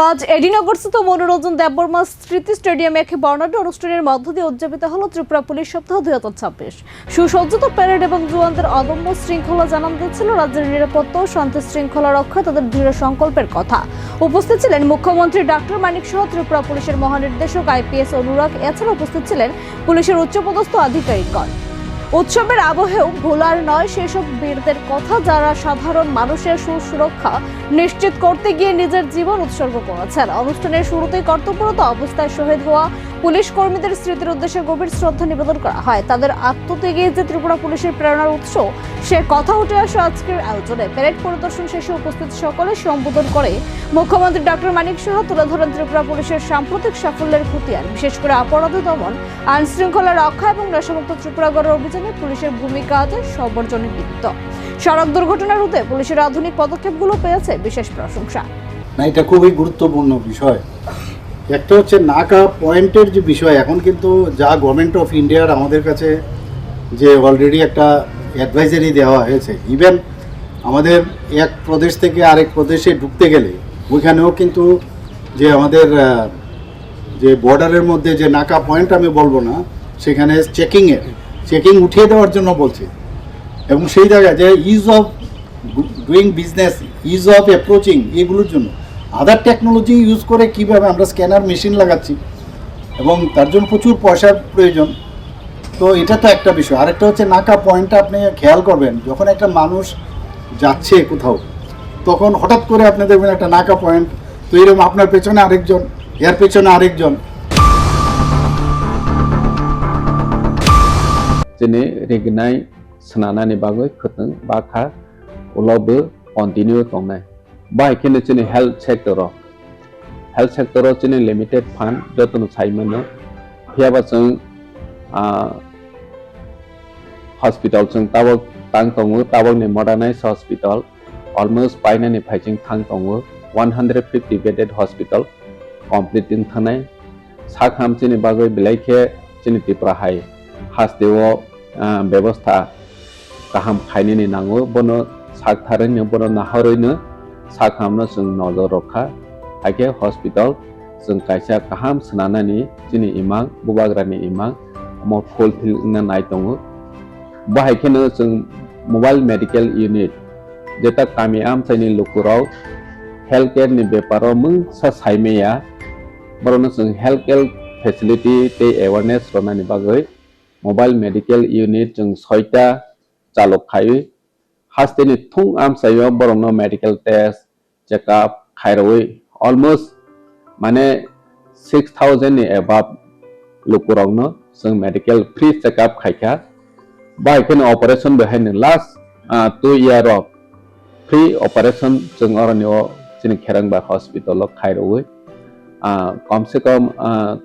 আজ এডিনগরস্থিত মনোরঞ্জন দেববর্মা স্মৃতি স্টেডিয়ামে এক বর্ণাঢ্য অনুষ্ঠানের মধ্য দিয়ে উদযাপিত হল ত্রিপুরা পুলিশ সপ্তাহ 2026। সুসজ্জিত প্যারেড এবং জওয়ানদের অদম্য শৃঙ্খলা জানান দিচ্ছিল রাজ্যের নিরাপত্তা ও শান্তি শৃঙ্খলা রক্ষায় তাদের দৃঢ় সংকল্পের কথা। উপস্থিত ছিলেন মুখ্যমন্ত্রী ডক্টর মানিক সহ ত্রিপুরা পুলিশের মহানির্দেশক আইপিএস অনুরাগ। এছাড়া উপস্থিত ছিলেন পুলিশের উচ্চপদস্থ আধিকারিকগণ। উৎসবের আবহেও ভোলার নয় সেসব বীরদের কথা যারা সাধারণ মানুষের সুরক্ষা নিশ্চিত করতে গিয়ে নিজের জীবন উৎসর্গ করেছেন। অনুষ্ঠানের শুরুতেই কর্তব্যরত অবস্থায় শহীদ হওয়া পুলিশ কর্মীদের স্মৃতির উদ্দেশ্যে গভীর শ্রদ্ধা নিবেদন করা হয়। তাদের আত্মত্যাগে যে ত্রিপুরা পুলিশের প্রেরণার উৎস সে কথা উঠে আসে আজকের আয়োজনে। প্যারেড পরিদর্শন শেষে উপস্থিত সকলে সম্বোধন করে মুখ্যমন্ত্রী ডক্টর মানিক সহ তুলে ধরেন ত্রিপুরা পুলিশের সাম্প্রতিক সাফল্যের খতিয়ান, বিশেষ করে অপরাধ দমন, আইন শৃঙ্খলা রক্ষা এবং নেশামুক্ত ত্রিপুরা গড়ার অভিযানে পুলিশের ভূমিকা আজ সর্বজনবিদিত। সড়ক দুর্ঘটনা রোধে পুলিশের আধুনিক পদক্ষেপগুলো পেয়েছে বিশেষ প্রশংসা। না, এটা খুবই গুরুত্বপূর্ণ বিষয়। একটা হচ্ছে নাকা পয়েন্টের যে বিষয়, এখন কিন্তু যা গভর্নমেন্ট অফ ইন্ডিয়ার আমাদের কাছে যে অলরেডি একটা অ্যাডভাইজারি দেওয়া হয়েছে, ইভেন আমাদের এক প্রদেশ থেকে আরেক প্রদেশে ঢুকতে গেলে ওইখানেও কিন্তু যে আমাদের যে বর্ডারের মধ্যে যে নাকা পয়েন্ট আমি বলবো না, সেখানে চেকিং উঠিয়ে দেওয়ার জন্য বলছে। এবং সেই জায়গায় যে is of doing business, is of approaching, এগুলোর জন্য আদার টেকনোলজি ইউজ করে কীভাবে আমরা স্ক্যানার মেশিন লাগাচ্ছি এবং তার জন্য প্রচুর পয়সার প্রয়োজন। তো এটা তো একটা বিষয়। আরেকটা হচ্ছে নাকা পয়েন্টটা আপনি খেয়াল করবেন, যখন একটা মানুষ যাচ্ছে কোথাও, তখন হঠাৎ করে আপনি দেখবেন একটা নাকা পয়েন্ট, তো এরকম আপনার পেছনে আরেকজন, এর পেছনে আরেকজন। Jadi regenai senana ni bagai keteng bakha ulobe continue tongnai. Baik kini cini health sector cini limited fund jotun saimano hiaba chung hospital chung tabok tang tongu tabok ni modernized hospital almost paina ni phaiching thang tongu 150 bedded hospital completing thanai sakham cini bagai bilaikhe cini tipra hai hasdewo ব্যবস্থা গাহাম খাইনি নাঙ্গো বনো সাক থারেনো বনো নাহরैनो साखामनो जों नजर रखा हाइके hospital जों कायसा गाहाम सोनानानि जिनि इमां बुबाग्रानि इमां मो फुलफिल नाय दङ बाहायखेनो जों मोबाइल मेडिकेल यूनिट जेता कामी आमसाइनि लुकुराव हेल्थ केयर नि बेपाराव मुं सा साइमेया बरनो जों हेल्थ केयर फेसिलिटी ते अवेयरनेस रनानि बागै मोबाइल मेडिकेल यूनिट जों 6टा चालक खायो हास्तेनि थुं आमसायो बरनो मेडिकेल टेस्ट चेकअप खायरoi अलमोस्ट माने 6000 नि एबाब लुकुरावनो जों मेडिकेल फ्री चेकअप खायखा बाइकनो ऑपरेशन बेहायनो last 2 year of free operation जों अरनियो जिनि खेरंबा हॉस्पिटल खायरoi कम से कम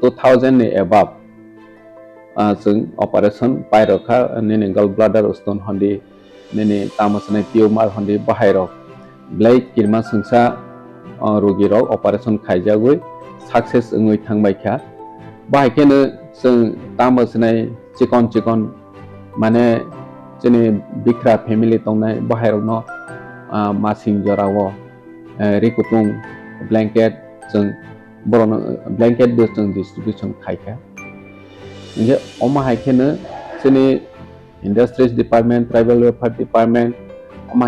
2000 नि एबाब जों ऑपरेशन पायरखा नेने गल ब्लाडर स्टोन हंदी नेने तामसने टिउमार हंदी बाहायरो ब्लाइक किरमा संसा रोगिरो ऑपरेशन खायजागै सक्सेस ओंगै थांबायखा बाहायखेनो जों तामसने चिकन माने जोंनि बिख्रा फेमिलि दंनाय बाहायरनो मासिं जरावो रिकुटुं ब्लैंकेट जों बरनो ब्लैंकेट बो जों डिस्ट्रीब्यूशन खायखा जे अमा हाइखेनो जोंनि industries department tribal welfare department अमा